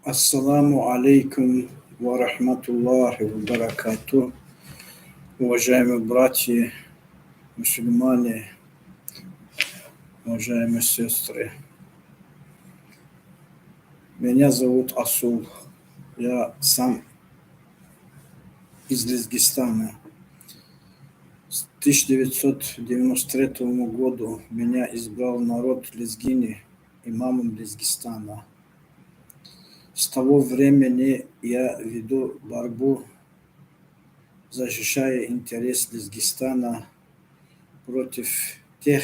Ассаламу алейкум ва рахматуллахи ва баракату. Уважаемые братья, мусульмане, уважаемые сестры. Меня зовут Асул. Я сам из Лезгистана. С 1993 года меня избрал народ Лезгини имамом Лезгистана. С того времени я веду борьбу, защищая интерес Лезгистана против тех,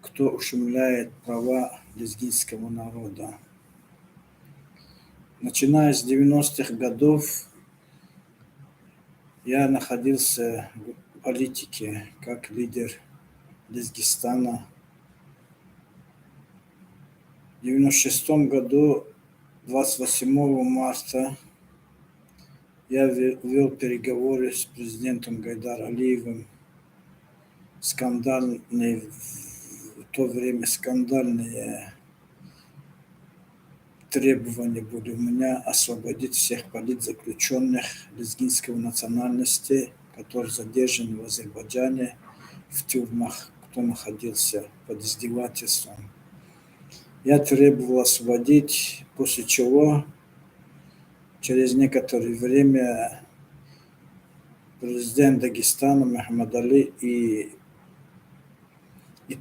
кто ущемляет права лезгинского народа. Начиная с 90-х годов я находился в политике как лидер Лезгистана. В 1996 году, 28 марта, я вел переговоры с президентом Гайдаром Алиевым. В то время скандальные требования были у меня освободить всех политзаключенных лезгинской национальности, которые задержаны в Азербайджане в тюрьмах, кто находился под издевательством. Я требовал освободить, после чего через некоторое время президент Дагестана Мухаммад Али и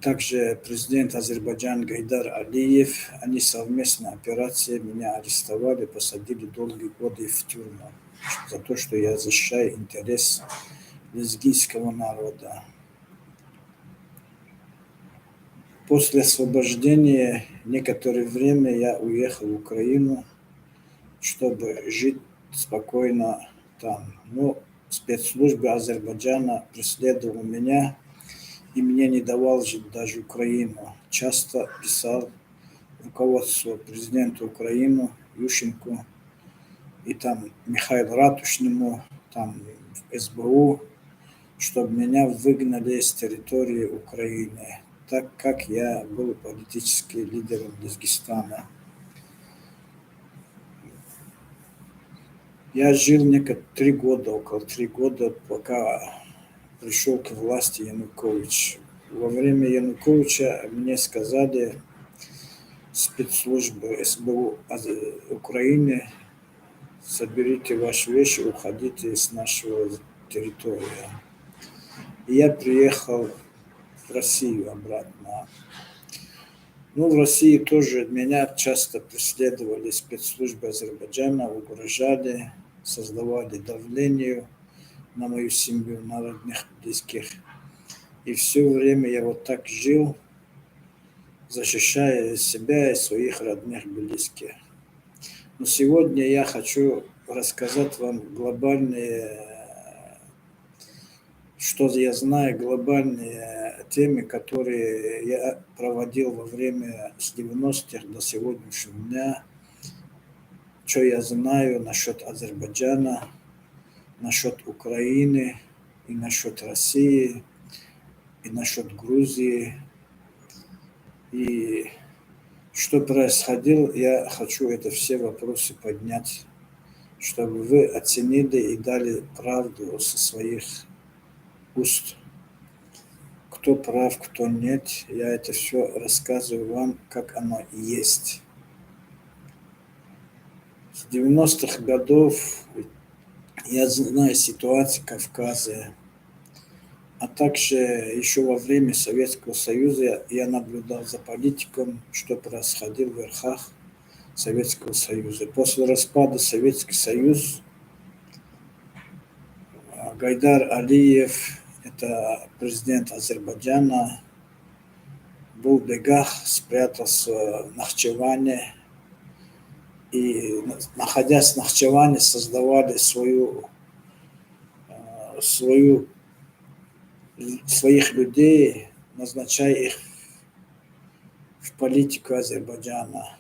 также президент Азербайджана Гайдар Алиев, они совместно операцией меня арестовали, посадили долгие годы в тюрьму за то, что я защищаю интерес лезгинского народа. После освобождения некоторое время я уехал в Украину, чтобы жить спокойно там. Но спецслужбы Азербайджана преследовали меня и мне не давал жить даже Украину. Часто писал руководству президента Украины Ющенко и там Михаилу Ратушному, там в СБУ, чтобы меня выгнали с территории Украины, так как я был политическим лидером Лезгистана. Я жил около 3 года, пока пришел к власти Янукович. Во время Януковича мне сказали спецслужбы СБУ Украины: соберите ваши вещи, уходите с нашего территории. И я приехал в Россию обратно. Ну, в России тоже меня часто преследовали спецслужбы Азербайджана, угрожали, создавали давление на мою семью, на родных, близких. И все время я вот так жил, защищая себя и своих родных, близких. Но сегодня я хочу рассказать вам что я знаю, глобальные темы, которые я проводил во время с 90-х до сегодняшнего дня, что я знаю насчет Азербайджана, насчет Украины, и насчет России, и насчет Грузии. И что происходило, я хочу это все вопросы поднять, чтобы вы оценили и дали правду со своих уст. Кто прав, кто нет, я это все рассказываю вам, как оно есть. С 90-х годов я знаю ситуацию в Кавказе, а также еще во время Советского Союза я наблюдал за политиком, что происходило в верхах Советского Союза. После распада Советский Союз Гайдар Алиев, это президент Азербайджана, был в бегах, спрятался в Нахчеване. И, находясь в Нахчеване, создавали своих людей, назначая их в политику Азербайджана.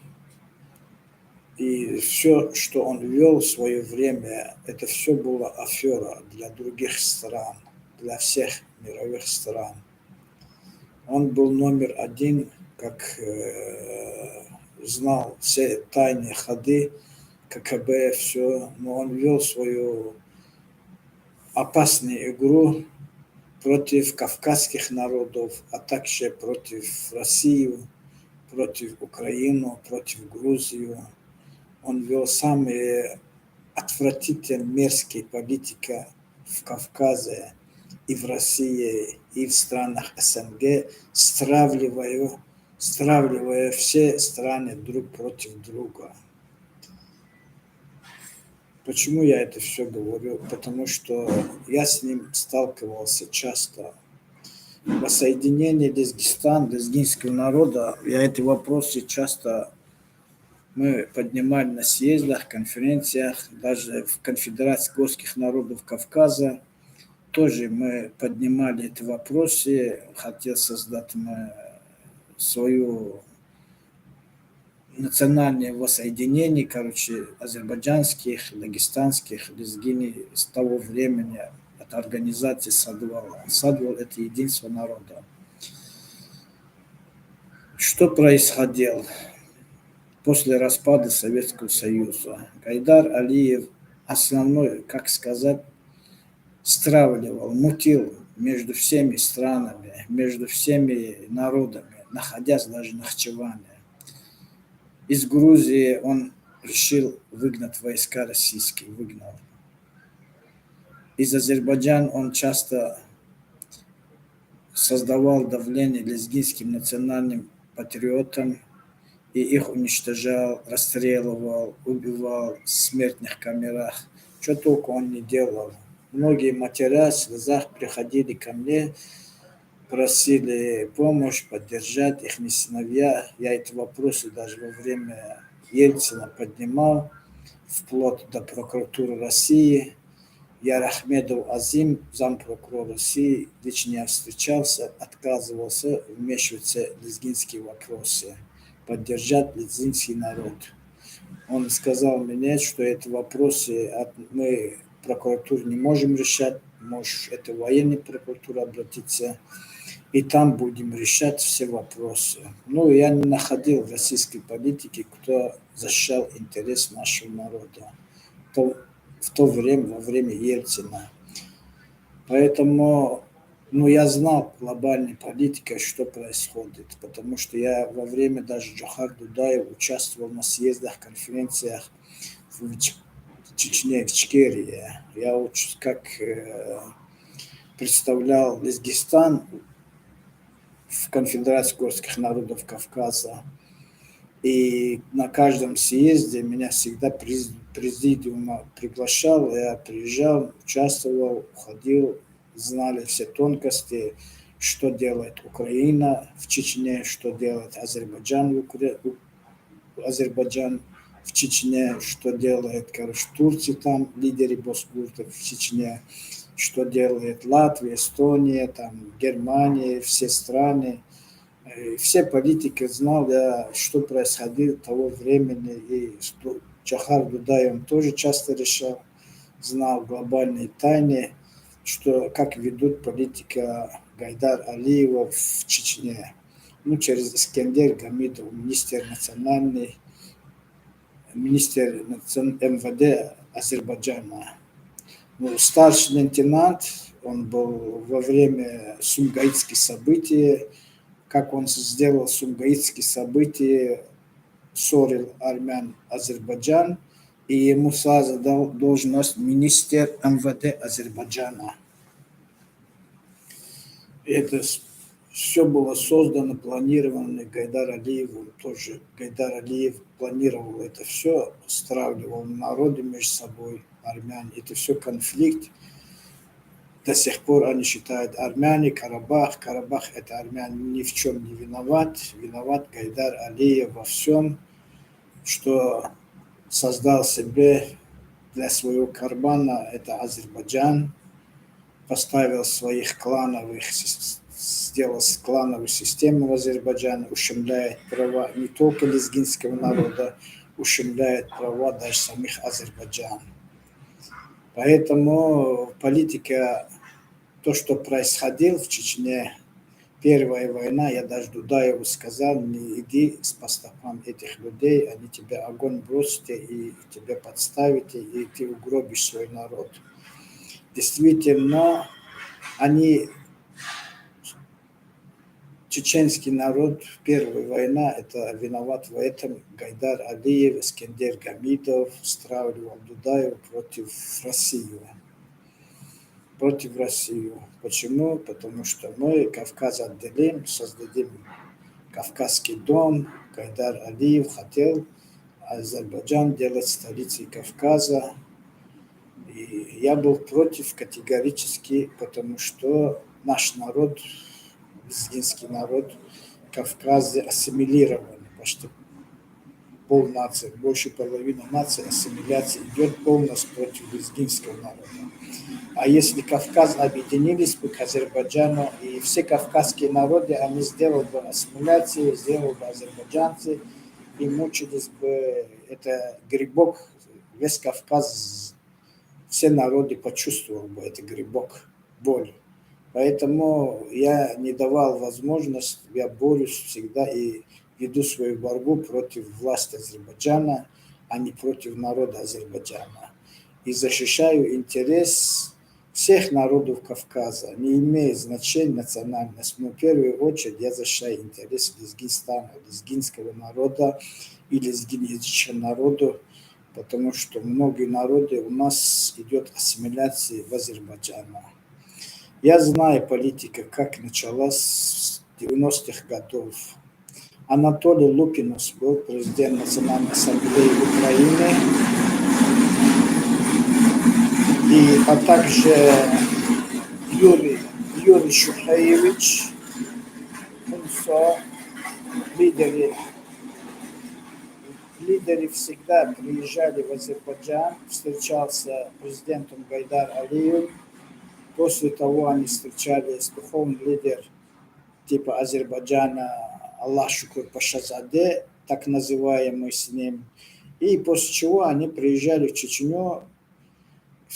И все, что он вел в свое время, это все было афера для других стран, для всех мировых стран. Он был номер один, как знал все тайные ходы КГБ, все, но он вел свою опасную игру против кавказских народов, а также против России, против Украины, против Грузии. Он вел самые отвратительные, мерзкие политики в Кавказе и в России, и в странах СНГ, стравливая все страны друг против друга. Почему я это все говорю? Потому что я с ним сталкивался часто. Воссоединение Лезгистана, лезгинского народа, я эти вопросы часто мы поднимали на съездах, конференциях, даже в Конфедерации горских народов Кавказа. Тоже мы поднимали эти вопросы, хотел создать свое национальное воссоединение, азербайджанских, дагестанских, лезгини с того времени от организации Садвал. Садвал – это единство народа. Что происходило после распада Советского Союза? Гайдар Алиев основной, стравливал, мутил между всеми странами, между всеми народами, находясь даже на Нахчеване. Из Грузии он решил выгнать войска российские, выгнал. Из Азербайджана он часто создавал давление лезгинским национальным патриотам и их уничтожал, расстреливал, убивал в смертных камерах. Что только он не делал. Многие матеря в слезах приходили ко мне, просили помощь, поддержать их сыновья. Я эти вопросы даже во время Ельцина поднимал, вплоть до прокуратуры России. Я Ахмедов Азим, зампрокурора России, лично я встречался, отказывался вмешиваться в лезгинские вопросы, поддержать лезгинский народ. Он сказал мне, что эти вопросы мы прокуратуру не можем решать, может, это военная прокуратура обратиться, и там будем решать все вопросы. Ну, я не находил в российской политике, кто защищал интерес нашего народа в то время, во время Ельцина. Поэтому я знал глобальной политикой, что происходит, потому что я во время даже Джохар Дудаева участвовал на съездах, конференциях в Чечне, в Ичкерии. Я представлял Лезгистан в Конфедерации горских народов Кавказа. И на каждом съезде меня всегда президиум приглашал, я приезжал, участвовал, уходил, знали все тонкости, что делает Украина в Чечне, что делает Азербайджан в Чечне, что делает, Турция, там лидеры босгуртов в Чечне, что делает Латвия, Эстония, там, Германия, все страны. Все политики знали, что происходило того времени, и что Джохар Дудаев тоже часто решал, знал глобальные тайны, как ведут политика Гайдар Алиева в Чечне. Через Искендер Гамидов, министр МВД Азербайджана. Старший лейтенант, он был во время сумгаитских событий, как он сделал сумгаитские события, ссорил армян Азербайджан, и ему сразу дал должность министр МВД Азербайджана. Это все было создано, планировано Гайдар Алиевым тоже. Гайдар Алиев планировал это все, стравливал народы между собой, армяне. Это все конфликт. До сих пор они считают армяне, Карабах. Карабах – это армяне ни в чем не виноват. Виноват Гайдар Алиев во всем, что создал себе для своего кармана, это Азербайджан, поставил своих сделал клановую систему в Азербайджане, ущемляет права не только лезгинского народа, ущемляет права даже самих азербайджан. Поэтому политика, то, что происходило в Чечне, первая война, я даже Дудаеву сказал, не иди по стопам этих людей, они тебе огонь бросят и тебя подставят, и ты угробишь свой народ. Действительно, они, чеченский народ, первая война, это виноват в этом Гайдар Алиев, Эскендер Гамидов, стравливал Дудаева против России. Против России. Почему? Потому что мы Кавказ отделим, создадим Кавказский дом. Гайдар Алиев хотел Азербайджан делать столицей Кавказа. И я был против категорически, потому что наш народ, лезгинский народ, Кавказе ассимилирован. Почти полнации, больше половины нации ассимиляции идет полностью против лезгинского народа. А если Кавказ объединились бы к Азербайджану, и все кавказские народы, они сделали бы ассимиляцию, сделали бы азербайджанцы, и мучились бы, это грибок, весь Кавказ, все народы почувствовали бы этот грибок, боль. Поэтому я не давал возможность, я борюсь всегда и веду свою борьбу против власти Азербайджана, а не против народа Азербайджана. И защищаю интерес всех народов Кавказа, не имеет значения национальность, но в первую очередь я защищаю интерес Лезгинстана, лезгинского народа и лезгинязычного народа, потому что многие народы у нас идет ассимиляция в Азербайджане. Я знаю политика, как началась с 90-х годов. Анатолий Лукинус был президент Национальной ассамблеи Украины, а также Юрий Шухаевич, лидеры всегда приезжали в Азербайджан, встречался с президентом Гайдар Алиев. После того они встречались с духовным лидером типа Азербайджана Аллах Шукур Пашазаде, так называемый с ним. И после чего они приезжали в Чечню,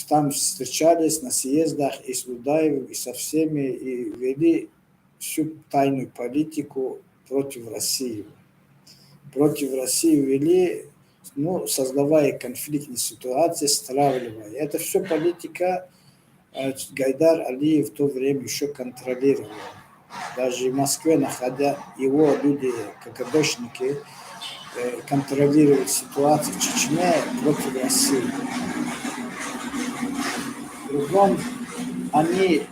там встречались на съездах и с Дудаевым, и со всеми, и вели всю тайную политику против России. Против России вели, создавая конфликтные ситуации, стравливая. Это все политика Гайдар Алиев в то время еще контролировал. Даже в Москве, находя его люди, КГБшники, контролировали ситуацию в Чечне против России. Другом, они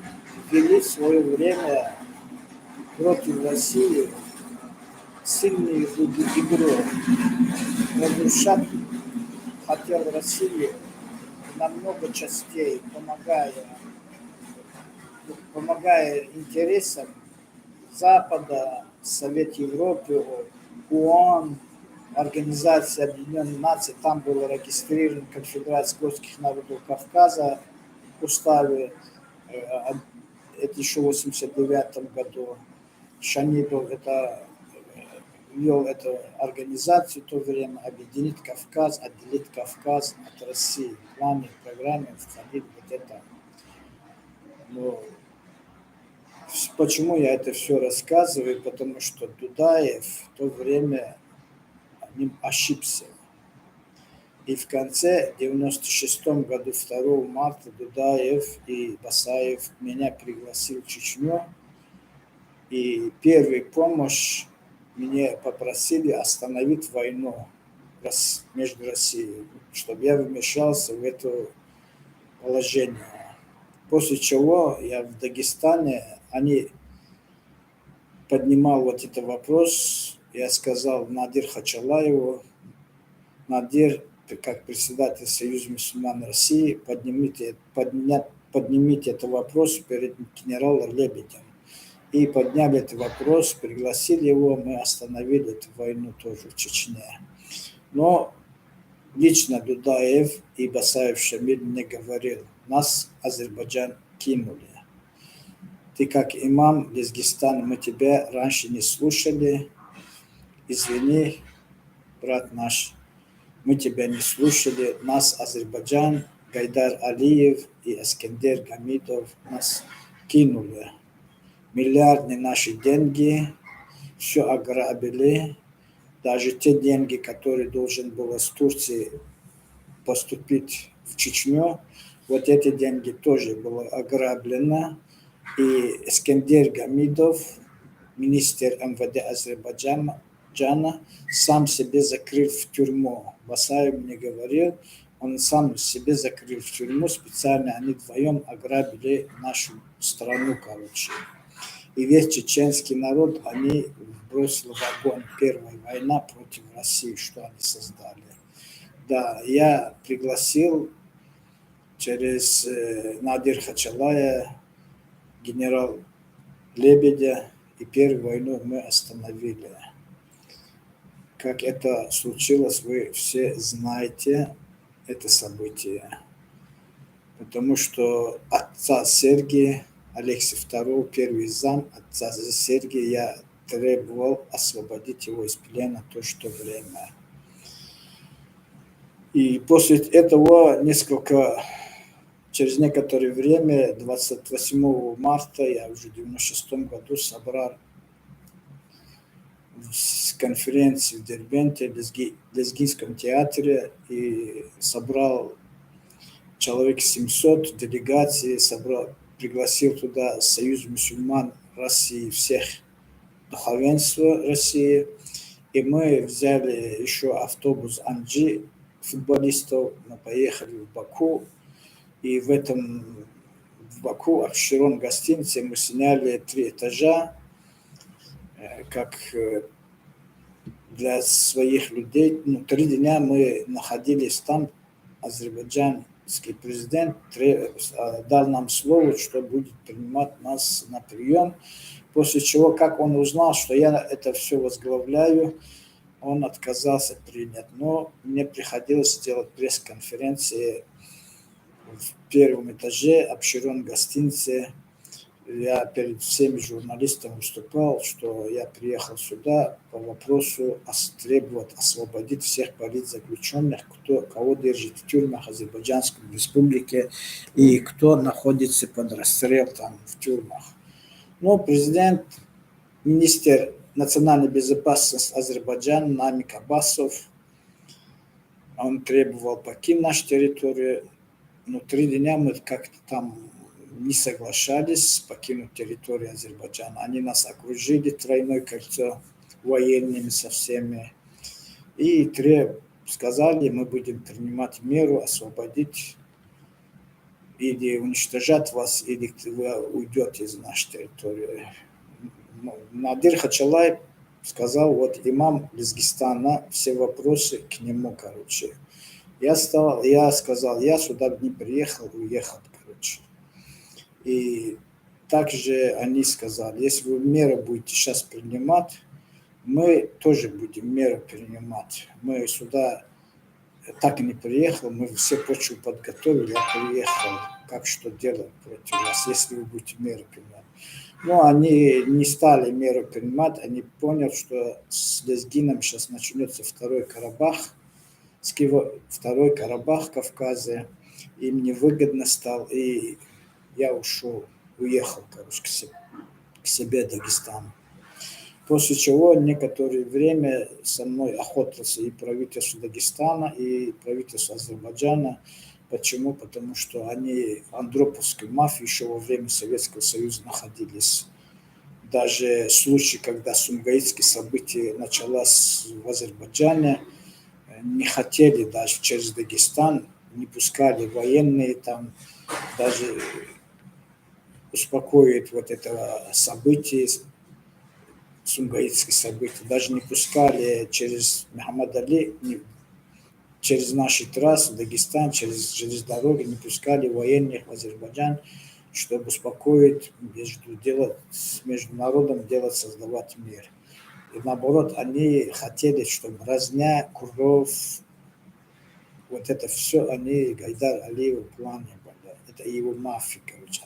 вели в свое время против России сильную игру. Разрушать хотел Россию на много частей, помогая интересам Запада, Совет Европы, ООН, Организация Объединенных Наций. Там было регистрировано Конфедерация горских народов Кавказа в уставе, это еще в 1989 году. Шанидов ввел эту организацию в то время, объединить Кавказ, отделить Кавказ от России. В плане программы входит вот это. Но почему я это все рассказываю? Потому что Дудаев в то время ошибся. И в конце 1996 году, 2 марта, Дудаев и Басаев меня пригласил в Чечню. И первую помощь меня попросили остановить войну между Россией, чтобы я вмешался в это положение. После чего я в Дагестане, они поднимал вот этот вопрос, я сказал Надир Хачалаеву: Надир, как председатель Союза мусульман России, поднимите этот вопрос перед генералом Лебедем. И подняли этот вопрос, пригласили его, мы остановили эту войну тоже в Чечне. Но лично Дудаев и Басаев Шамиль мне говорил: нас Азербайджан кинули. Ты как имам Лезгистана, мы тебя раньше не слушали. Извини, брат наш, мы тебя не слушали. Нас Азербайджан, Гайдар Алиев и Эскендер Гамидов нас кинули. миллиардные наши деньги, все ограбили. Даже те деньги, которые должен был с Турции поступить в Чечню, вот эти деньги тоже было ограблено. И Эскендер Гамидов, министр МВД Азербайджана, сам себе закрыл в тюрьму. Басаев мне говорил, он сам себе закрыл в тюрьму, специально они вдвоем ограбили нашу страну, короче. И весь чеченский народ они бросили в огонь. Первая война против России, что они создали. Да, я пригласил через Надир Хачалая, генерал Лебедя, и первую войну мы остановили. Как это случилось, вы все знаете это событие. Потому что отца Сергия, Алексей II, первый зам отца Сергия, я требовал освободить его из плена в то время. И после этого через некоторое время, 28 марта, я уже в 1996 году собрал конференцию в Дербенте, в Лезгинском театре, и собрал человек 700 делегаций, пригласил туда Союз мусульман России, всех духовенства России. И мы взяли еще автобус Анджи, футболистов, мы поехали в Баку. И в Баку, в Широн гостинице, мы сняли 3 этажа, как для своих людей. 3 дня мы находились там. Азербайджанский президент дал нам слово, что будет принимать нас на прием. После чего, как он узнал, что я это все возглавляю, он отказался принять. Но мне приходилось делать пресс-конференции в первом этаже обширен гостиницы. Я перед всеми журналистами выступал, что я приехал сюда по вопросу требовать освободить всех политзаключенных, кого держит в тюрьмах Азербайджанской республики и кто находится под расстрел там в тюрьмах. Но президент, министр национальной безопасности Азербайджана Намик Аббасов, он требовал покинуть нашу территорию. Но 3 дня мы как-то там не соглашались покинуть территорию Азербайджана. Они нас окружили, тройное кольцо, военными со всеми. И сказали, мы будем принимать меру, освободить или уничтожать вас, или вы уйдете из нашей территории. Надир Хачалай сказал, вот имам Лезгистана, все вопросы к нему, короче. Я сказал, я сюда не приехал, уехал, короче. И также они сказали, если вы меры будете сейчас принимать, мы тоже будем меры принимать. Мы сюда так и не приехал, мы все почву подготовили, я приехал, как что делать против вас, если вы будете меры принимать. Но они не стали меры принимать, они поняли, что с Лезгином сейчас начнется второй Карабах в Кавказе, им невыгодно стал, и я уехал, короче, к себе в Дагестан. После чего некоторое время со мной охотился и правительство Дагестана, и правительство Азербайджана. Почему? Потому что они в андроповской мафии еще во время Советского Союза находились. Даже случай, когда сумгаитские события началось в Азербайджане, не хотели даже через Дагестан, не пускали военные там, даже успокоить вот это событие, сумгаитские события, даже не пускали через Мухаммад Али, через наши трассы в Дагестан, через железнодороги не пускали военных в Азербайджан, чтобы успокоить между народом, создавать мир. И наоборот, они хотели, чтобы разня курдов, вот это все они Гайдар Алиеву плане были. Это его мафия, короче.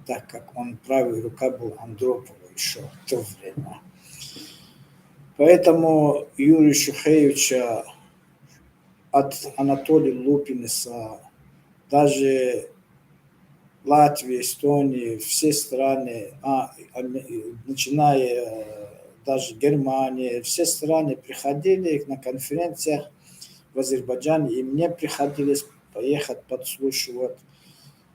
Так как он правая рука был Андропова еще в то время. Поэтому Юрия Шухевича от Анатолия Лупиниса, даже Латвии, Эстонии, все страны, начиная даже Германия, все страны приходили на конференциях в Азербайджан, и мне приходилось поехать подслушивать,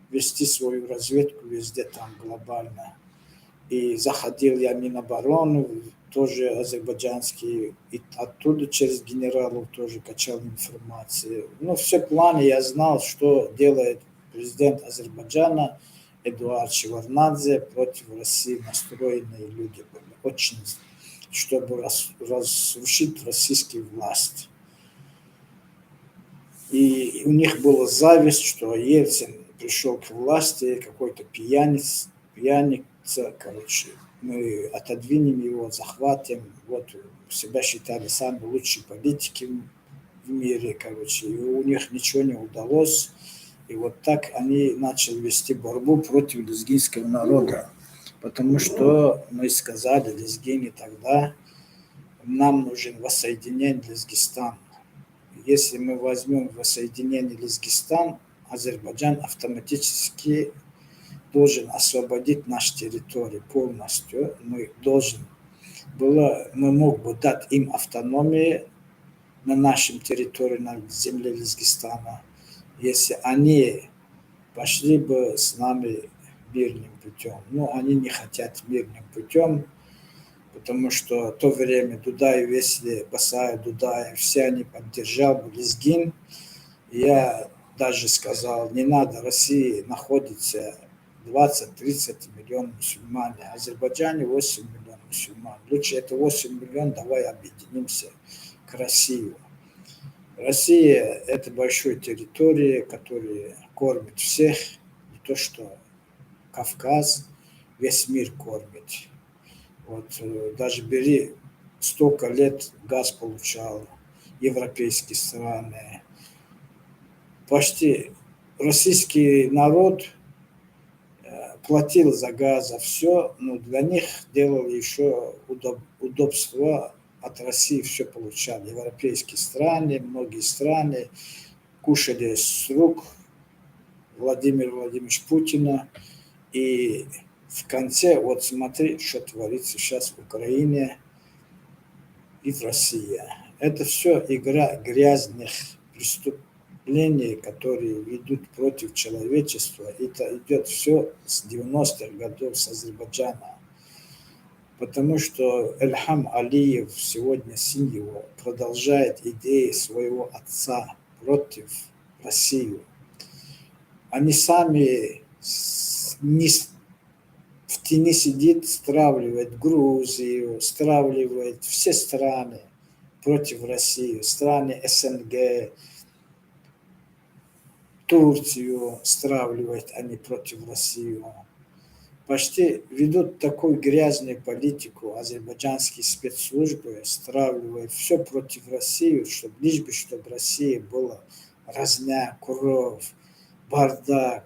вести свою разведку везде там глобально. И заходил я в Минобороны, тоже азербайджанский, и оттуда через генералов тоже качал информацию. Ну, все планы я знал, что делает президент Азербайджана Эдуард Шеварднадзе против России настроенные люди были. Очень, чтобы разрушить российскую власть. И у них была зависть, что Ельцин пришел к власти, какой-то пьяница, короче, мы отодвинем его, захватим, вот себя считали самые лучшие политики в мире, короче, и у них ничего не удалось, и вот так они начали вести борьбу против лезгинского народа, потому что мы сказали лезгины тогда, нам нужен воссоединение Лезгистана. Если мы возьмем воссоединение Лезгистан, Азербайджан автоматически должен освободить нашу территорию полностью. Мы мог бы дать им автономию на нашей территории, на земле Лезгистана, если они пошли бы с нами мирным путем. Но они не хотят мирным путем, потому что в то время Дудаев, если Басаев, Дудаев, все они поддержали Лезгин. Я даже сказал, не надо, России находится 20-30 миллионов мусульман, а в Азербайджане 8 миллионов мусульман. Лучше это 8 миллионов, давай объединимся к России. Россия – это большая территория, которая кормит всех, не то что Кавказ, весь мир кормит. Вот даже бери, столько лет газ получал, европейские страны. Почти российский народ платил за газ, за все, но для них делали еще удобства от России, все получали. Европейские страны, многие страны кушали с рук Владимира Владимировича Путина. И в конце, вот смотри, что творится сейчас в Украине и в России. Это все игра грязных преступлений, которые ведут против человечества. Это идет все с 90-х годов с Азербайджана. Потому что Эльхам Алиев, сегодня сын его, продолжает идеи своего отца против России. Они сами не в тени сидит, стравливает Грузию, стравливает все страны против России, страны СНГ, Турцию стравливает они против России. Почти ведут такую грязную политику, азербайджанские спецслужбы стравливают все против России, чтобы лишь бы, чтобы Россия была разня, кровь, бардак.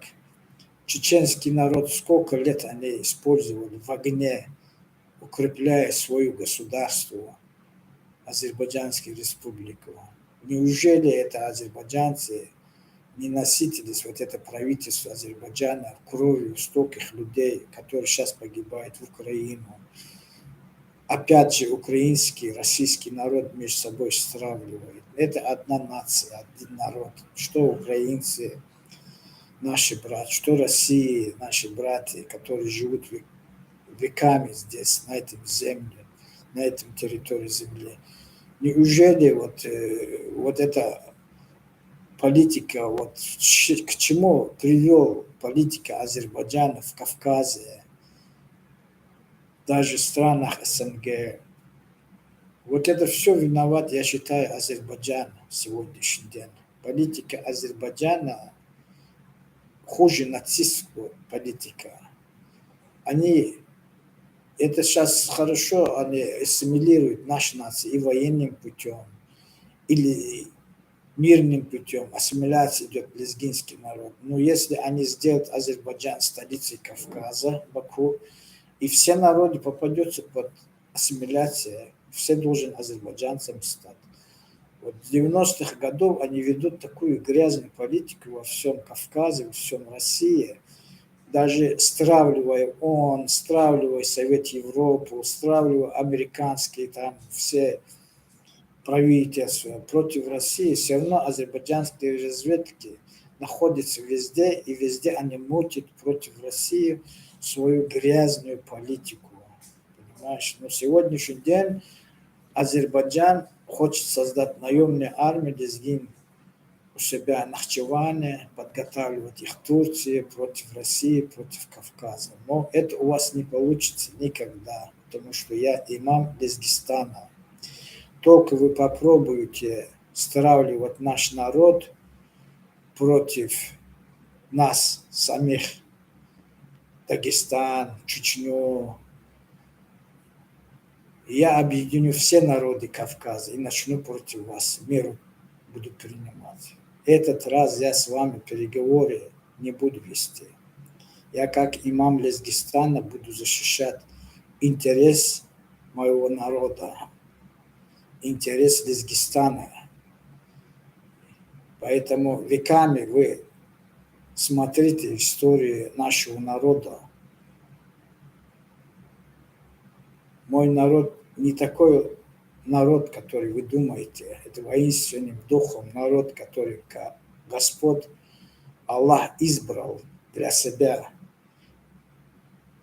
Чеченский народ сколько лет они использовали в огне, укрепляя свое государство, Азербайджанскую республику. Неужели это азербайджанцы не насытились, вот это правительство Азербайджана, кровью стольких людей, которые сейчас погибают в Украину? Опять же, украинский, российский народ между собой стравливает. Это одна нация, один народ. Что украинцы, наши братья, что Россия, наши братья, которые живут веками здесь, на этом земле, на этом территории земли. Неужели вот эта политика, вот к чему привел политика Азербайджана в Кавказе, даже в странах СНГ? Вот это все виноват, я считаю, Азербайджан в сегодняшний день. Политика Азербайджана хуже нацистского политика. Это сейчас хорошо, они ассимилируют нашу нацию и военным путем, или мирным путем. Ассимиляция идет лезгинский народ. Но если они сделают Азербайджан столицей Кавказа, Баку, и все народы попадутся под ассимиляцию, все должны азербайджанцам стать. Вот с 90-х годов они ведут такую грязную политику во всем Кавказе, во всем России. даже стравливая ООН, стравливая Совет Европы, стравливая американские там все правительства против России, все равно азербайджанские разведки находятся везде, и везде они мутят против России свою грязную политику. Понимаешь? Но сегодняшний день Азербайджан хочет создать наемную армию лезгин у себя в Нахчеване, подготавливать их Турции против России, против Кавказа. Но это у вас не получится никогда, потому что я имам Лезгистана. Только вы попробуете стравливать наш народ против нас самих, Дагестан, Чечню, я объединю все народы Кавказа и начну против вас, меру буду принимать. Этот раз я с вами переговоры не буду вести. Я как имам Лезгистана буду защищать интерес моего народа, интерес Лезгистана. Поэтому веками вы смотрите историю нашего народа. Мой народ не такой народ, который вы думаете. Это воинственным духом народ, который Господь Аллах избрал для себя.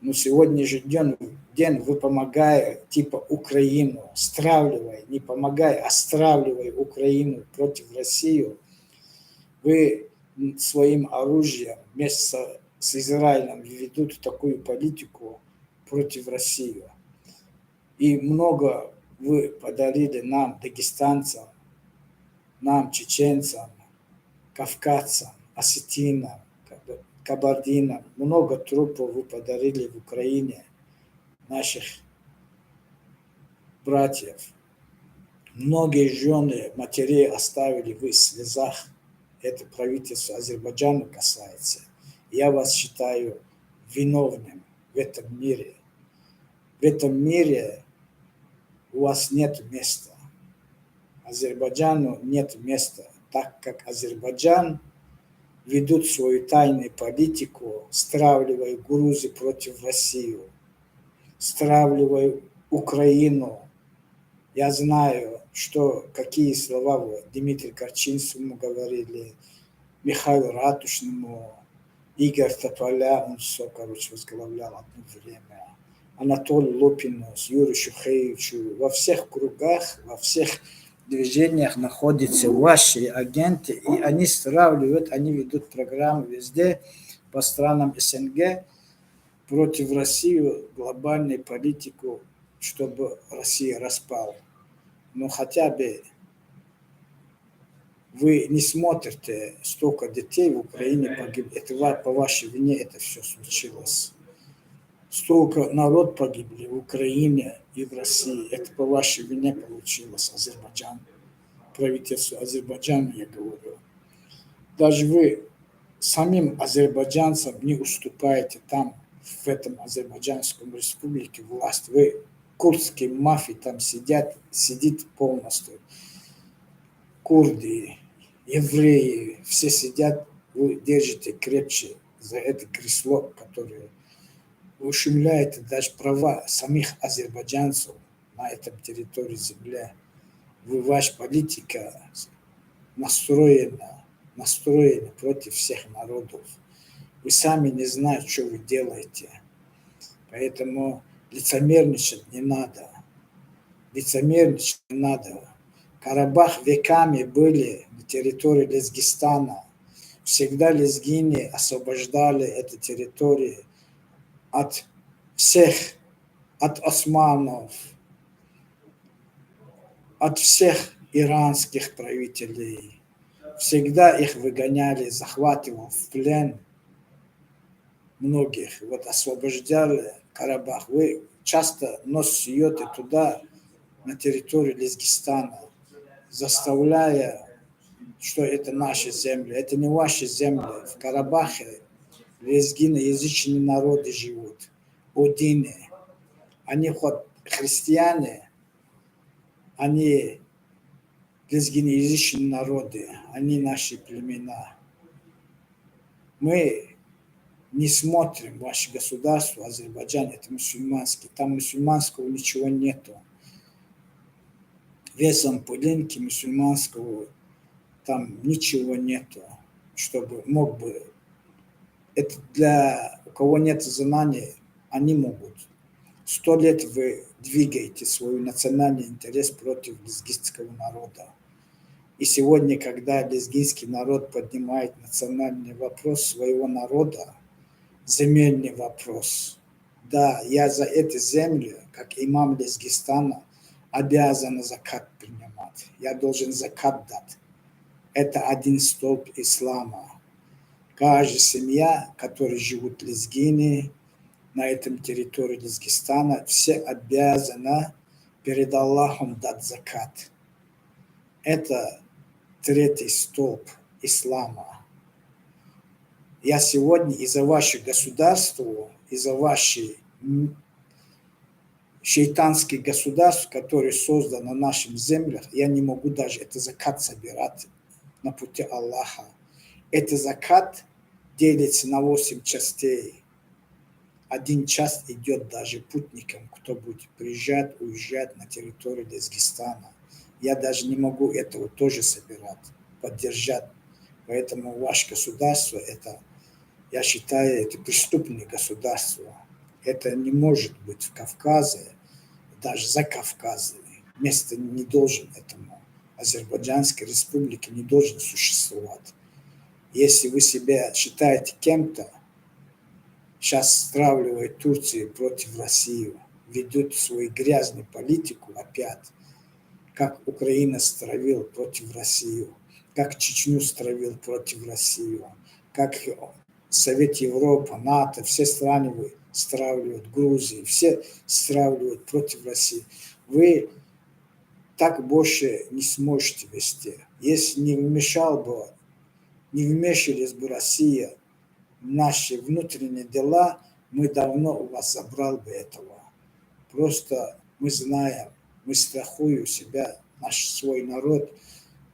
Но сегодняшний день вы помогая типа Украину, стравливая, не помогая, а стравливая Украину против России, вы своим оружием вместе с Израилем ведут такую политику против России. И много вы подарили нам, дагестанцам, нам, чеченцам, кавказцам, осетинам, кабардинам. Много трупов вы подарили в Украине, наших братьев. Многие жены, матерей оставили вы в слезах. Это правительство Азербайджана касается. Я вас считаю виновным в этом мире. В этом мире у вас нет места. Азербайджану нет места, так как Азербайджан ведут свою тайную политику, стравливая Грузию против России, стравливая Украину. Я знаю, что какие слова вы Дмитрию Корчинскому говорили, Михаилу Ратушному, Игорь Тополя, он все, возглавлял одно время, Анатолию Лопину, Юрию Шухевичу. Во всех кругах, во всех движениях находятся ваши агенты, и они стравливают, они ведут программы везде, по странам СНГ, против России, глобальную политику, чтобы Россия распала. Но хотя бы вы не смотрите, столько детей в Украине погибло. Это по вашей вине это все случилось. Столько народ погибли в Украине и в России. Это по вашей вине получилось, Азербайджан. Правительство Азербайджана, я говорю. Даже вы самим азербайджанцам не уступаете там, в этом Азербайджанском республике власть. Вы курдские мафии там сидит полностью. Курды, евреи, все сидят, вы держите крепче за это кресло, которое ущемляет даже права самих азербайджанцев на этом территории земли. Ваша политика настроена против всех народов. Вы сами не знаете, что вы делаете. Поэтому лицемерничать не надо. Лицемерничать не надо. Карабах веками были на территории Лезгистана. Всегда лезгины освобождали эту территорию от всех, от османов, от всех иранских правителей. Всегда их выгоняли, захватывал в плен многих. Вот освобождали Карабах. Вы часто нос суете туда, на территорию Лезгистана, заставляя, что это наши земли. Это не ваши земли. В Карабахе лезгиноязычные народы живут. Одины. Они хоть христиане, они лезгиноязычные народы, они наши племена. Мы не смотрим ваше государство, Азербайджан, это мусульманский, там мусульманского ничего нету. Весом пылинки мусульманского там ничего нету, чтобы мог бы. Это для у кого нет знаний, они могут. 100 лет вы двигаете свой национальный интерес против лезгинского народа. И сегодня, когда лезгинский народ поднимает национальный вопрос своего народа, земельный вопрос, да, я за эти земли, как имам Лезгистана, обязан закат принимать. Я должен закат дать. Это один столб ислама. Каждая семья, которая живут лезгины на этом территории Лезгистана, все обязаны перед Аллахом дать закат. Это третий столб ислама. Я сегодня из-за вашего государства, из-за вашей шейтанских государств, которые созданы на наших землях, я не могу даже это закат собирать на пути Аллаха. Это закат делится на 8 частей. 1 час идет даже путникам, кто будет приезжать, уезжать на территорию Лезгистана. Я даже не могу этого тоже собирать, поддержать. Поэтому ваше государство, это, я считаю, это преступное государство. Это не может быть в Кавказе, даже за Кавказом. Место не должен этому. Азербайджанской республики не должен существовать. Если вы себя считаете кем-то, сейчас стравливает Турцию против России, ведут свою грязную политику опять, как Украина стравила против России, как Чечню стравил против России, как Совет Европы, НАТО, все страны стравливают, Грузии, все стравливают против России. Вы так больше не сможете вести. Если не вмешивались бы Россия в наши внутренние дела, мы давно у вас забрали бы этого. Просто мы знаем, мы страхуем себя, наш свой народ,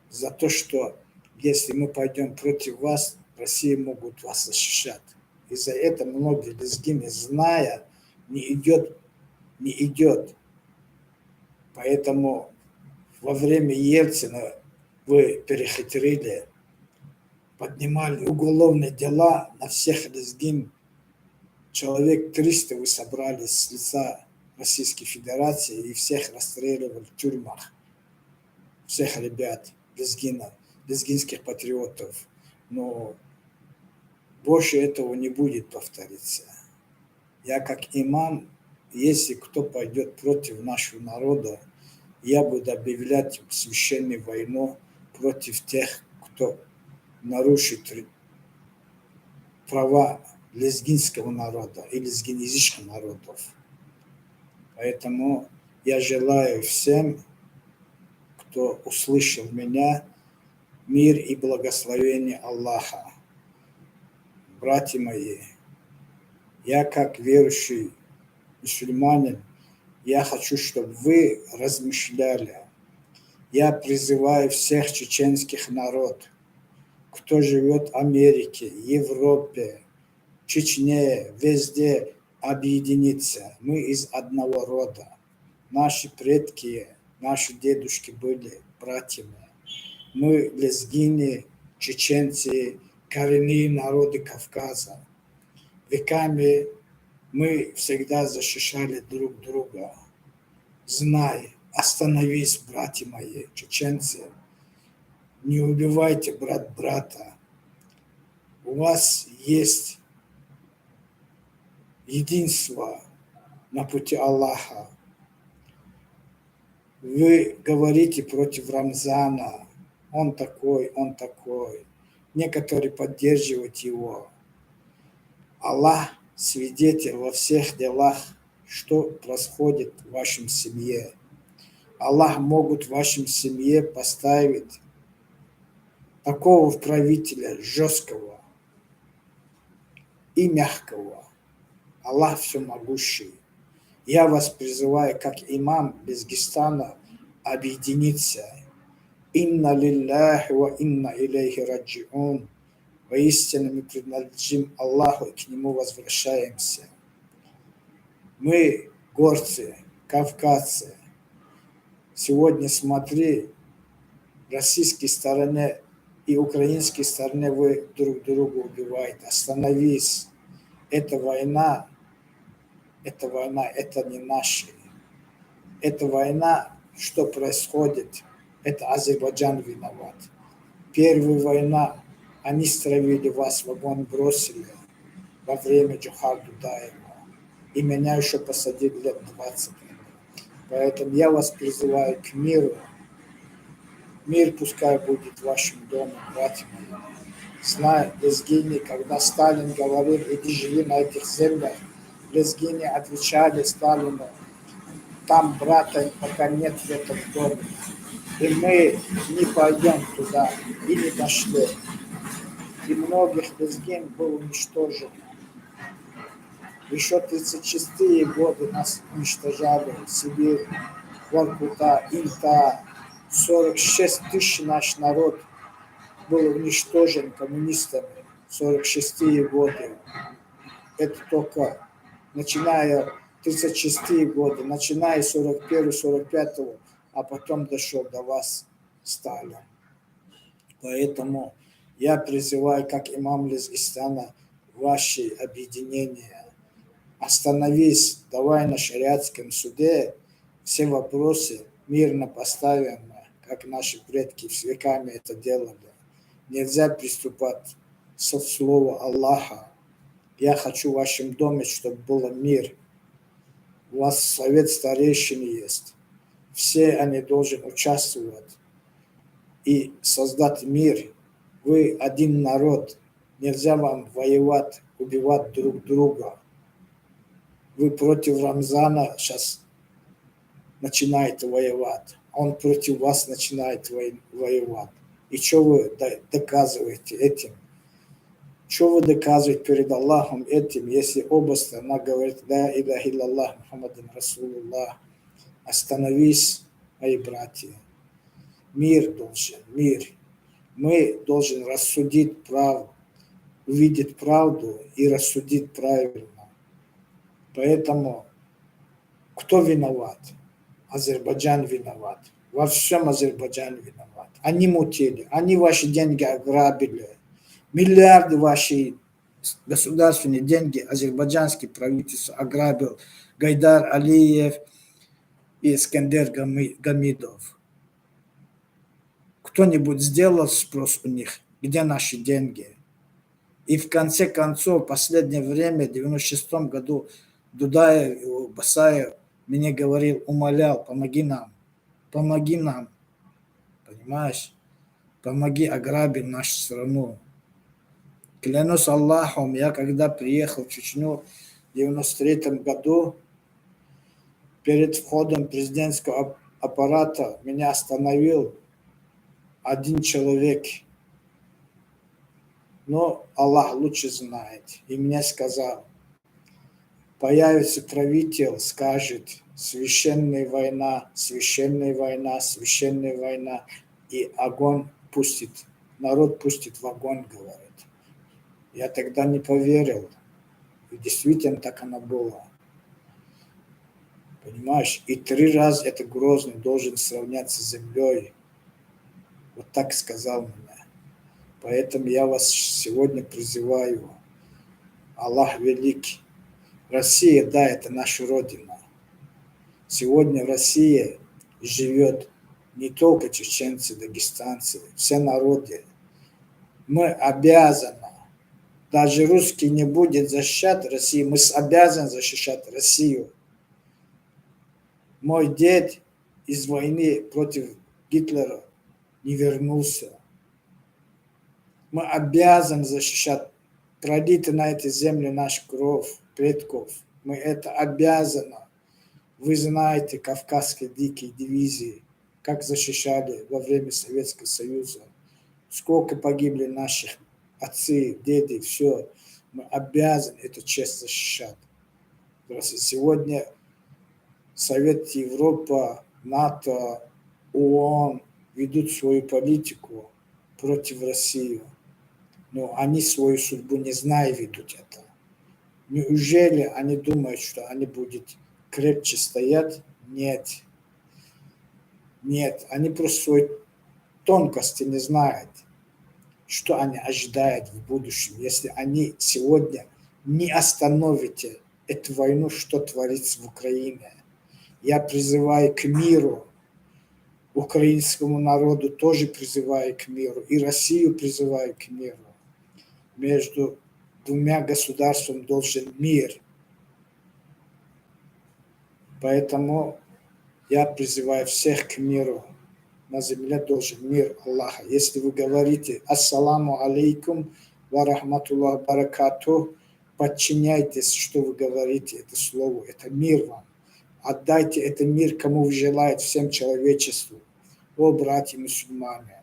за то, что если мы пойдем против вас, Россия могут вас защищать. Из-за этого многие лезгины, зная, не идет. Поэтому во время Ельцина вы перехитрили, поднимали уголовные дела на всех лезгин. Человек 300 вы собрали с лица Российской Федерации и всех расстреливали в тюрьмах. Всех ребят, лезгинских патриотов. Но больше этого не будет повториться. Я как имам, если кто пойдет против нашего народа, я буду объявлять священную войну против тех, кто нарушит права лезгинского народа и лезгинязычных народов. Поэтому я желаю всем, кто услышал меня, мир и благословение Аллаха. Братья мои, я как верующий мусульманин, я хочу, чтобы вы размышляли. Я призываю всех чеченских народов, кто живет в Америке, Европе, Чечне, везде объединиться. Мы из одного рода. Наши предки, наши дедушки были братьями. Мы лезгины, чеченцы, коренные народы Кавказа. Веками мы всегда защищали друг друга. Знай, остановись, братья мои, чеченцы. Не убивайте брат брата. У вас есть единство на пути Аллаха. Вы говорите против Рамзана. Он такой, он такой. Некоторые поддерживают его. Аллах свидетель во всех делах, что происходит в вашей семье. Аллах могут в вашей семье поставить такого правителя жесткого и мягкого. Аллах всемогущий. Я вас призываю, как имам Лезгистана, объединиться. Инна лилляхи ва инна илейхи раджиун. Воистину мы принадлежим Аллаху и к Нему возвращаемся. Мы, горцы, кавказцы, сегодня смотри, в российской стороне и украинской стороне вы друг друга убиваете. Остановись. Эта война, это не наша. Эта война, что происходит, это Азербайджан виноват. Первая война, они стравили вас, в огонь бросили во время Джохар Дудаева. И меня еще посадили лет 20. Поэтому я вас призываю к миру. Мир пускай будет в вашем доме, братья мои. Знаю, лезгини, когда Сталин говорил, иди живи на этих землях, лезгини отвечали Сталину, там брата пока нет в этом доме. И мы не пойдем туда, и не пошли. И многих лезгин было уничтожено. Еще 36-е годы нас уничтожали в Сибирь, Воркута, Инта. 46 тысяч наш народ был уничтожен коммунистами в 46-е годы. Это только начиная 36-е годы, начиная с 41-45-го, а потом дошел до вас Сталин. Поэтому я призываю, как имам Лезгистана, ваши объединения. Остановись, давай на шариатском суде все вопросы мирно поставим, как наши предки с веками это делали. Нельзя приступать со слова Аллаха. Я хочу в вашем доме, чтобы был мир. У вас совет старейшин есть. Все они должны участвовать и создать мир. Вы один народ. Нельзя вам воевать, убивать друг друга. Вы против Рамзана сейчас начинаете воевать. Он против вас начинает воевать. И что вы доказываете этим? Что вы доказываете перед Аллахом этим, если оба сторона говорят «Ла илляха илляллах Мухаммадин Расулуллах». Остановись, мои братья. Мир должен, мир. Мы должны рассудить правду, увидеть правду и рассудить правильно. Поэтому кто виноват? Азербайджан виноват. Во всем Азербайджан виноват. Они мутили, они ваши деньги ограбили. Миллиарды ваши государственные деньги азербайджанское правительство ограбил Гайдар Алиев и Искандер Гамидов. Кто-нибудь сделал спрос у них, где наши деньги? И в конце концов, в последнее время, в 96-м году, Дудаев, Басаев мне говорил, умолял, помоги нам, понимаешь? Помоги ограбить нашу страну. Клянусь Аллахом, я когда приехал в Чечню в 93-м году, перед входом президентского аппарата меня остановил один человек. Но Аллах лучше знает. И мне сказал, появится правитель, скажет, священная война, священная война, священная война, и огонь пустит, народ пустит в огонь, говорит. Я тогда не поверил. И действительно так оно было. Понимаешь? И 3 раза это Грозный должен сравняться с землей. Вот так сказал мне. Поэтому я вас сегодня призываю. Аллах велик. Россия, да, это наша Родина. Сегодня в России живет не только чеченцы, дагестанцы, все народы. Мы обязаны, даже русский не будет защищать Россию, мы обязаны защищать Россию. Мой дед из войны против Гитлера не вернулся. Мы обязаны защищать пролитый на этой земле наш кровь предков. Мы это обязаны. Вы знаете кавказские дикие дивизии, как защищали во время Советского Союза. Сколько погибли наших отцы, деды, все. Мы обязаны эту честь защищать. Просто сегодня Совет Европы, НАТО, ООН ведут свою политику против России. но они свою судьбу не зная ведут это. Неужели они думают, что они будут крепче стоять? Нет. Нет, они просто свои тонкости не знают, что они ожидают в будущем, если они сегодня не остановите эту войну, что творится в Украине. Я призываю к миру, украинскому народу тоже призываю к миру, и Россию призываю к миру. Между двумя государствами должен мир. Поэтому я призываю всех к миру. На земле должен мир Аллаха. Если вы говорите «Ассаламу алейкум ва рахматуллах баракату», подчиняйтесь, что вы говорите, это слово, это мир вам. Отдайте этот мир, кому вы желаете, всем человечеству. О, братья мусульмане,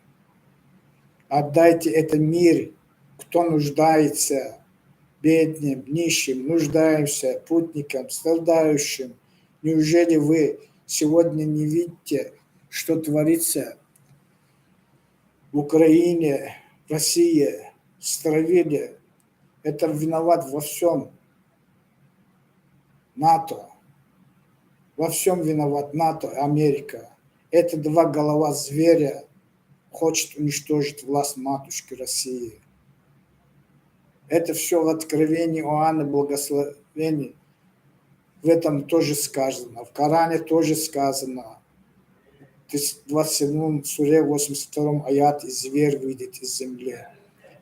отдайте этот мир, кто нуждается, бедным, нищим, нуждающимся, путникам, страдающим. Неужели вы сегодня не видите, что творится в Украине, в России, стравили? Это виноват во всем НАТО. Во всем виноват НАТО, Америка. Это два голова зверя хочет уничтожить власть матушки России. Это все в Откровении Иоанна благословений. В этом тоже сказано. В Коране тоже сказано. В 27 суре 82 аяте зверь выйдет из земли.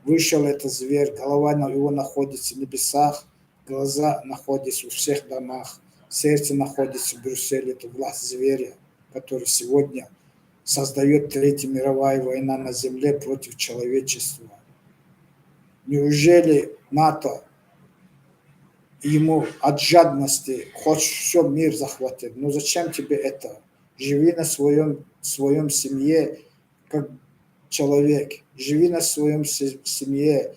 Вышел этот зверь, голова его находится в небесах, глаза находятся во всех домах, сердце находится в Брюсселе. Это власть зверя, который сегодня создает Третья мировая война на земле против человечества. Неужели НАТО ему от жадности хочет все мир захватить? Ну зачем тебе это? Живи на своем семье как человек, живи на своем семье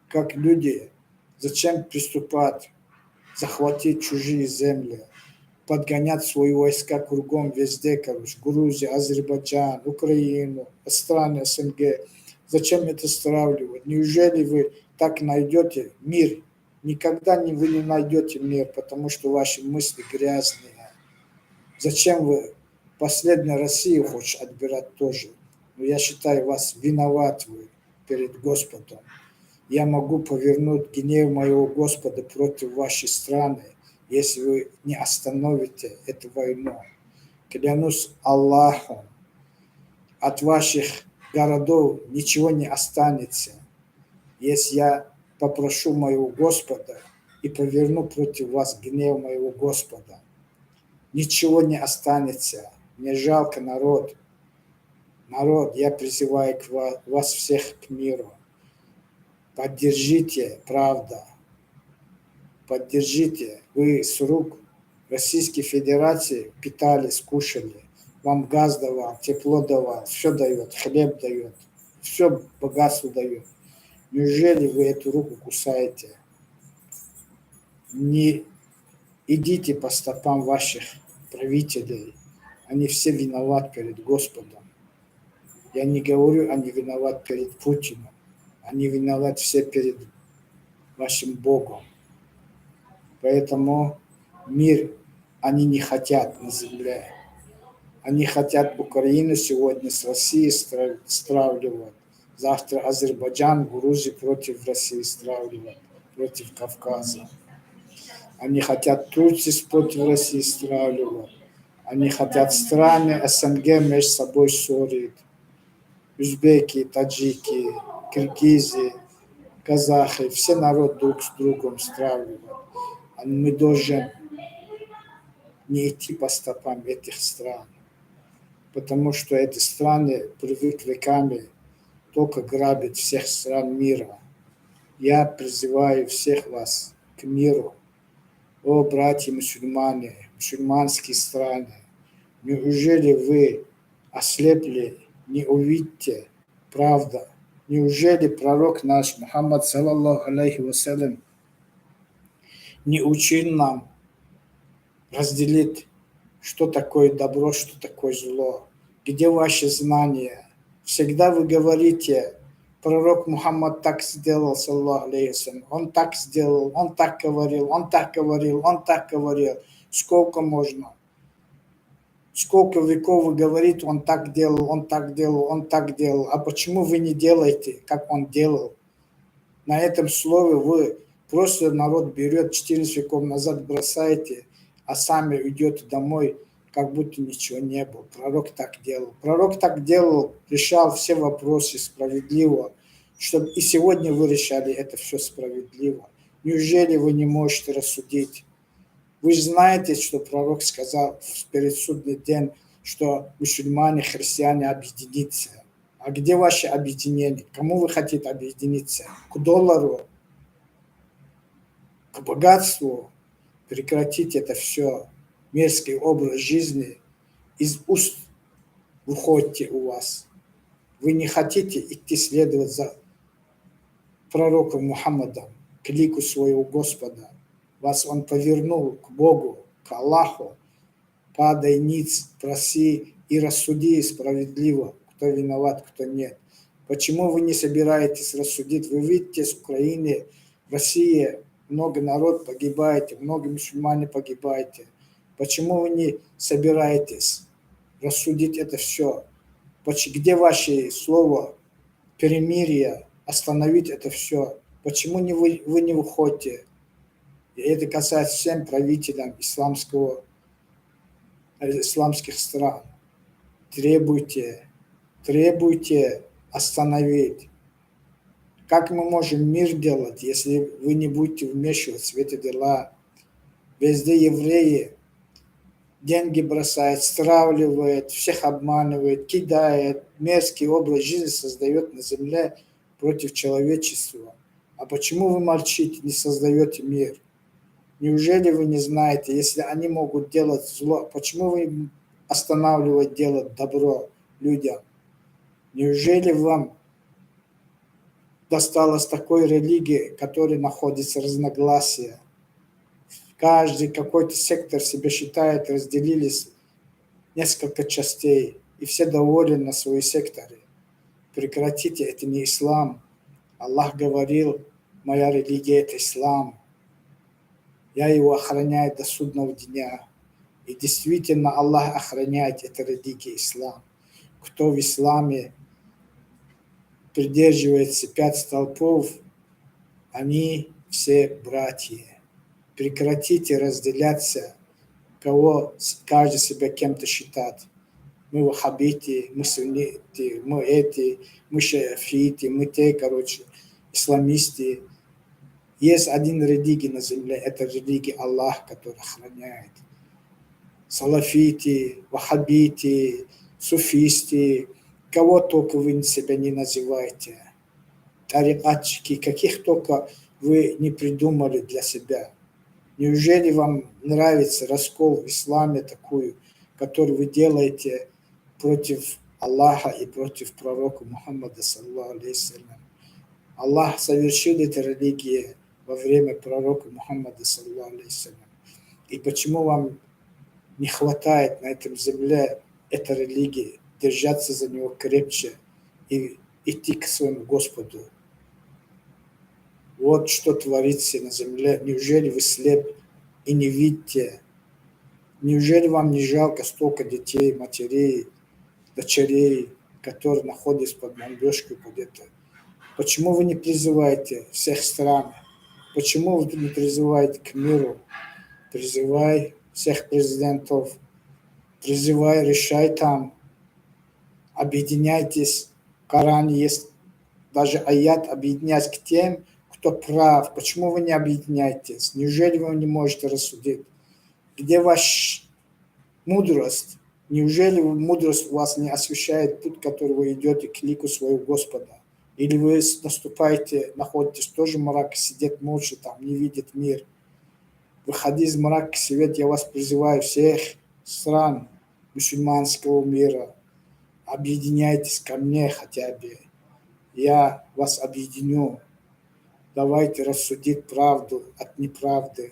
как люди. Зачем приступать, захватить чужие земли, подгонять свои войска кругом везде, короче, Грузия, Азербайджан, Украину, страны СНГ. Зачем это стравливать? Неужели вы так найдете мир? Никогда вы не найдете мир, потому что ваши мысли грязные. Зачем вы последнюю Россию хочешь отбирать тоже? Но я считаю, вас виноват вы перед Господом. Я могу повернуть гнев моего Господа против вашей страны, если вы не остановите эту войну. Клянусь Аллахом, от ваших городов ничего не останется, если я попрошу моего Господа и поверну против вас гнев моего Господа. Ничего не останется. Мне жалко народ. Народ, я призываю вас всех к миру. Поддержите, правда. Поддержите. Вы с рук Российской Федерации питали, скушали. Вам газ давал, тепло давал, все дает, хлеб дает, все богатство дает. Неужели вы эту руку кусаете? Не идите по стопам ваших правителей. Они все виноваты перед Господом. Я не говорю, они виноваты перед Путиным. Они виноваты все перед вашим Богом. Поэтому мир они не хотят на земле. Они хотят Украину сегодня с Россией стравливать. Завтра Азербайджан, Грузию против России стравливать, против Кавказа. Они хотят Турцию против России стравливать. Они хотят страны СНГ между собой ссорить. Узбеки, таджики, киргизы, казахи, все народы друг с другом стравливают. Мы должны не идти по стопам этих стран, потому что эти страны привыкли веками только грабить всех стран мира. Я призываю всех вас к миру. О, братья мусульмане, мусульманские страны, неужели вы ослепли, не увидите правда? Неужели пророк наш Мухаммад, саллаллаху алейхи вассалям, не учил нам разделить, что такое добро, что такое зло? Где ваши знания? Всегда вы говорите, пророк Мухаммад так сделал, саллаллаху алейхи вассалям, он так сделал, он так говорил, он так говорил, он так говорил. Сколько можно? Сколько веков вы говорите, он так делал, он так делал, он так делал. А почему вы не делаете, как он делал? На этом слове вы просто народ берет 14 веков назад, бросаете, а сами идете домой, как будто ничего не было. Пророк так делал. Пророк так делал, решал все вопросы справедливо, чтобы и сегодня вы решали это все справедливо. Неужели вы не можете рассудить? Вы же знаете, что пророк сказал перед судный день, что мусульмане, христиане объединятся. А где ваше объединение? Кому вы хотите объединиться? К доллару? К богатству? Прекратите это все. Мерзкий образ жизни из уст выходите у вас. Вы не хотите идти следовать за пророком Мухаммадом, к лику своего Господа. Вас он повернул к Богу, к Аллаху. Падай ниц, проси и рассуди справедливо, кто виноват, кто нет. Почему вы не собираетесь рассудить? Вы видите, с Украины, в России много народ погибаете, много мусульмане погибаете. Почему вы не собираетесь рассудить это все? Где ваши слова перемирия, остановить это все? Почему вы не выходите? И это касается всем правителям исламских стран. Требуйте остановить. Как мы можем мир делать, если вы не будете вмешиваться в эти дела? Везде евреи деньги бросают, стравливают, всех обманывают, кидает, мерзкий образ жизни создает на земле против человечества. А почему вы молчите, не создаете мир? Неужели вы не знаете, если они могут делать зло, почему вы им останавливаете делать добро людям? Неужели вам досталось такой религии, в которой находится разногласия? Каждый какой-то сектор себя считает, разделились несколько частей, и все довольны на свои секторы. Прекратите, это не ислам. Аллах говорил, моя религия – это ислам. Я его охраняю до судного дня. И действительно Аллах охраняет эту религию ислам. Кто в исламе придерживается 5 столпов, они все братья. Прекратите разделяться, каждый себя кем-то считает. Мы ваххабиты, мы сунниты, мы эти, мы шафиты, мы те, исламисты. Есть один религия на земле, это религия Аллах, который охраняет. Салафиты, ваххабиты, суфисты, кого только вы себя не называете. Тарикатчики, каких только вы не придумали для себя. Неужели вам нравится раскол в исламе такую, который вы делаете против Аллаха и против пророка Мухаммада, саллаллаху алейхи вассалям? Аллах совершил эту религию во время пророка Мухаммада, саллаллаху алейхи вассалям. И почему вам не хватает на этом земле этой религии, держаться за него крепче и идти к своему Господу? Вот что творится на земле. Неужели вы слеп и не видите? Неужели вам не жалко столько детей, матерей, дочерей, которые находятся под бомбежкой, под это? Почему вы не призываете всех стран? Почему вы не призываете к миру? Призывай всех президентов, призывай, решай там, объединяйтесь. В Коране есть даже аят объединяясь к тем, кто прав. Почему вы не объединяетесь? Неужели вы не можете рассудить? Где ваша мудрость? Неужели мудрость у вас не освещает путь, который вы идете к лику своего Господа? Или вы наступаете, находитесь тоже в мраке, сидит молча там, не видит мир? Выходи из мрака, свет, я вас призываю, всех стран мусульманского мира. Объединяйтесь ко мне хотя бы. Я вас объединю. Давайте рассудить правду от неправды.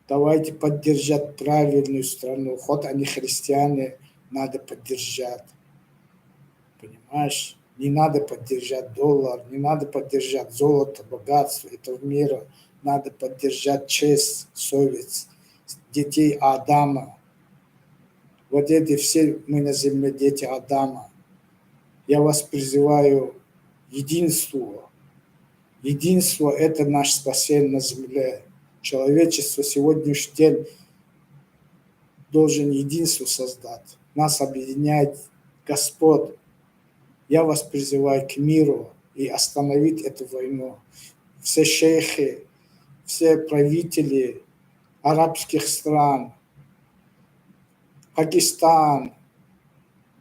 Давайте поддержать правильную страну. Хоть они христиане, надо поддержать. Понимаешь? Не надо поддержать доллар, не надо поддержать золото, богатство этого мира. Надо поддержать честь, совесть детей Адама. Вот эти все мы на земле дети Адама. Я вас призываю единству. Единство – это наш спасение на земле. Человечество сегодняшний день должен единство создать. Нас объединяет Господь. Я вас призываю к миру и остановить эту войну. Все шейхи, все правители арабских стран, Пакистан,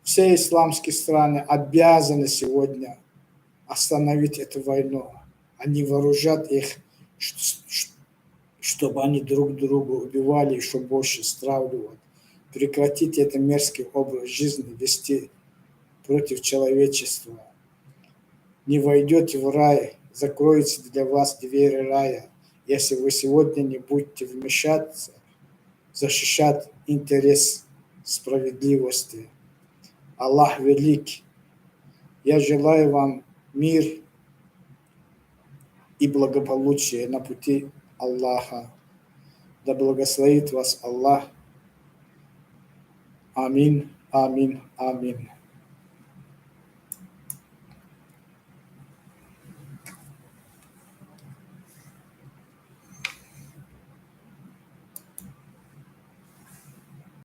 все исламские страны обязаны сегодня остановить эту войну. Они вооружат их, чтобы они друг друга убивали, еще больше стравливать. Прекратить этот мерзкий образ жизни вести против человечества. Не войдете в рай, закроется для вас двери рая, если вы сегодня не будете вмешаться, защищать интерес справедливости. Аллах велик. Я желаю вам мир и благополучие на пути Аллаха. Да благословит вас Аллах. Амин, амин, амин.